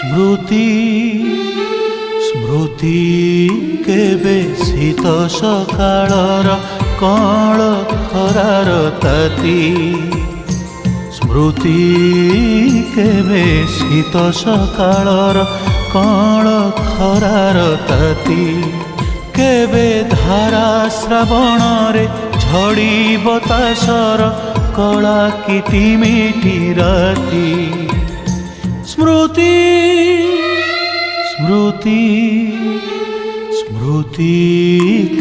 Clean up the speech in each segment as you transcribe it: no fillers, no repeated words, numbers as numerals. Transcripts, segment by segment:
স্মৃতি স্মৃতি কেবে শীত সকাଳର কଅଁଳ ଖରାର ତାତି ସ୍ମୃତି କେବେ ଶୀତ ସକାଳର କଅଁଳ ଖରାର ତାତି କେବେ ଧାରା ଶ୍ରାବଣରେ ଝଡ଼ିବ ତାସର କଳା କିଟିମିଟି ରାତି স্মৃতি স্মৃতি স্মৃতি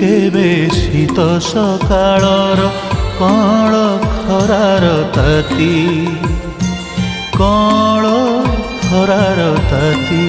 কেবে শীত সকাଳର কଅଁଳ ଖରାର ତାତି କଅଁଳ ଖରାର ତାତି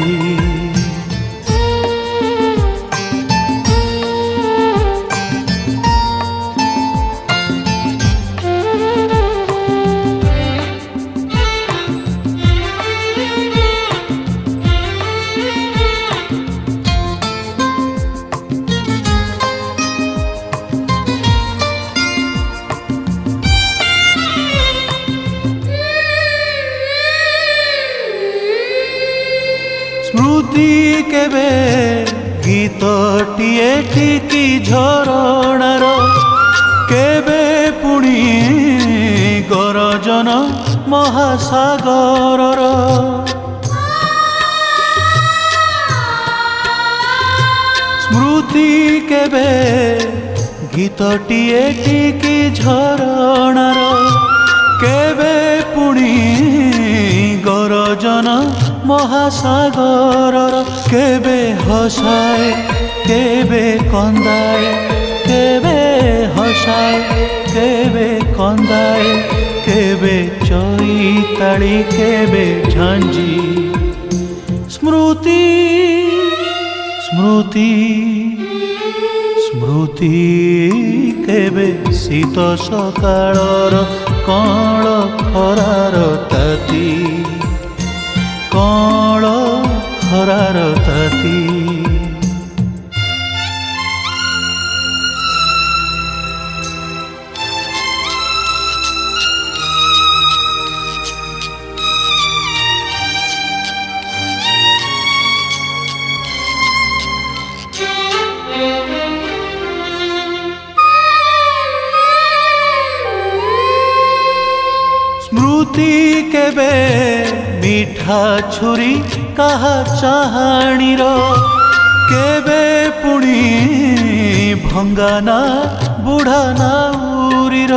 স্মৃতি কেবে গীতটিয়ে ঠিকি ঝরଣାର কেবে পুଣି গরজন মহাসাগরର স্মৃতি কেবে গীতটিয়ে ঠিকি ঝরଣାର কেবে পুଣି গরজন মহাসাগরর কেবে হসায় কেবে কন্দায় কেবে হসায় কেবে কন্দায় কেবে চৈতালি কেবে ঝঞ্ঝি স্মৃতি স্মৃতি স্মৃতি কেবে শীত সকাଳର কଅଁଳ ଖରାର ତାତି କଅଁଳ ଖରାର ତାତି স্মৃতি কেবে মিঠা ছুরি কাহা চাহাণীর কেবে পুଣି ভঙ্গানা বুঢ়া নাউরির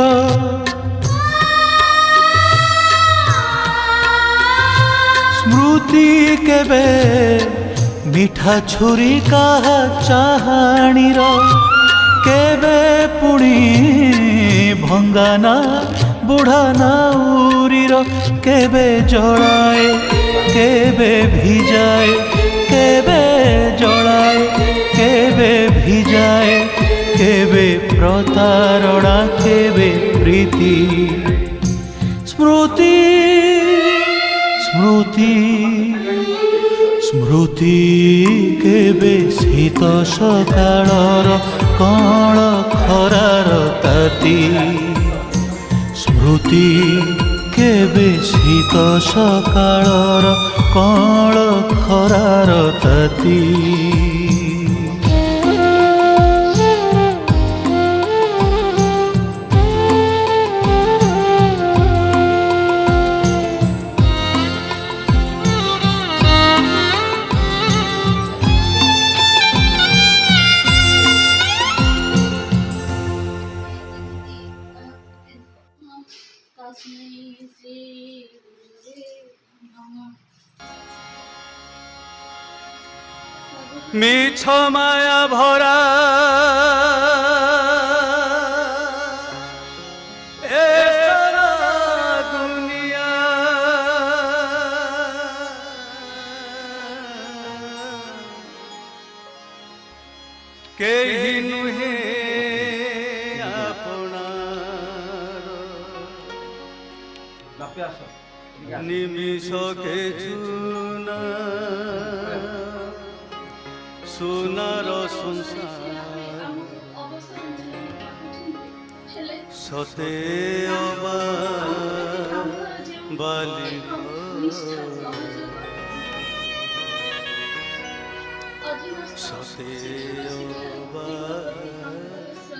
স্মৃতি কেবে মিঠা ছুরি কাহা চাহাণীর কেবে পুଣି ভঙ্গানা বুঢ়া নাউরির কেবে জড়ায় কেবে ভিজায় কেবে জড়ায় কেবে ভিজায় কেবে প্রতারণা কেবে প্রীতি স্মৃতি স্মৃতি স্মৃতি কেবে শীত সকাଳର କଅଁଳ ଖରାର ତାତି স্মৃতি কেবে শীত সকাଳର কଅଁଳ ଖରାର ତାତି মিছ মায়া ভরা এ সারা দুনিয়া কেহি নুহে আপনার নিমিষ কেছুনা সোনার সংসার সতে অবা বালি সতে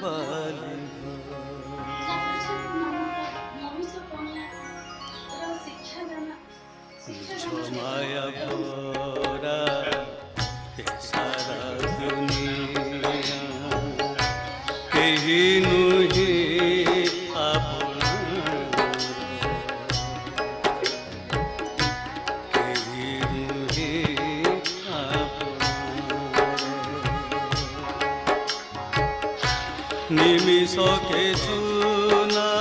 বালি মায়া ভরা সারা দুনিয়া কেহি নুহি আপন কেহি নুহি আপন নিমিষকে চুনা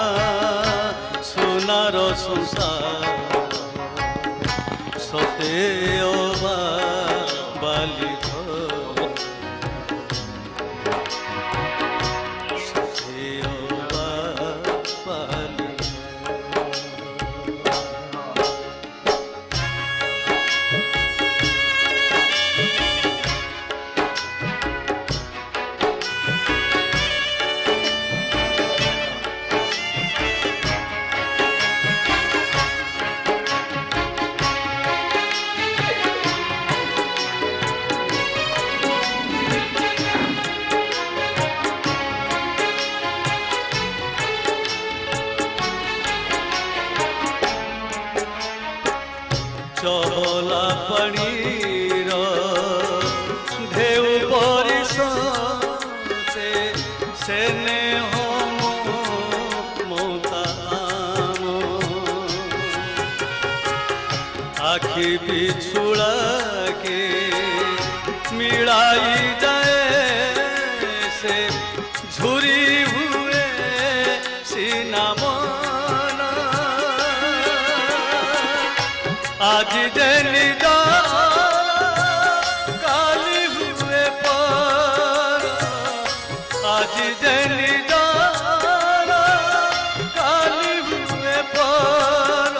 সোনার সংসার সতে বালি সতে বালি চলা পানির ঢেউ পরিশতে সেনে মতাম আখি বিছুড়াকে মিড়াই যায় সে ঝুরি হুয়ে সিনামন आज दिन काली हुए पर आज दिन काली हुए पर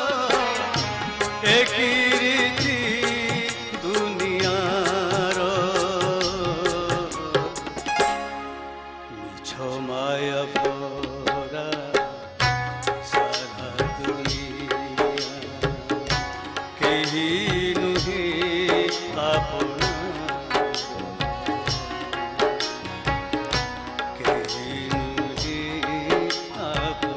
एक रीति दुनियार मिछ माया भरा सारा दुनिया केही नुहे आपन केही नुहे आपन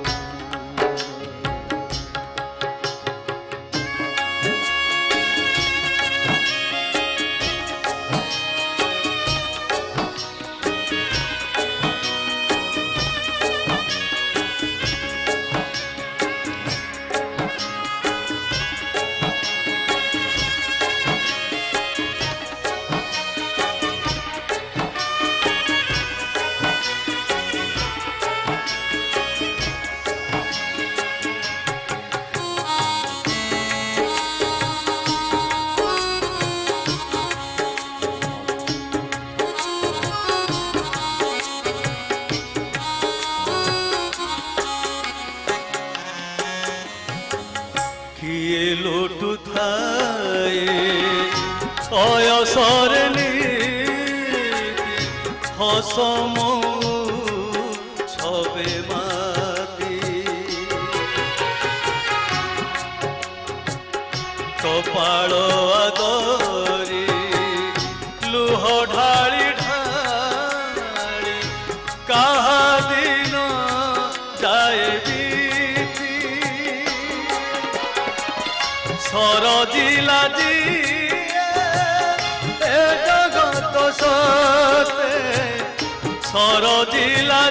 কিয়ে লোটু থায়ে অয়সর হসম ছবে মাতি কপাল আদরি লুহ ঢালি ঢালি কাহা দিন যায় সরজিলা এ জগত সতে সরজিলা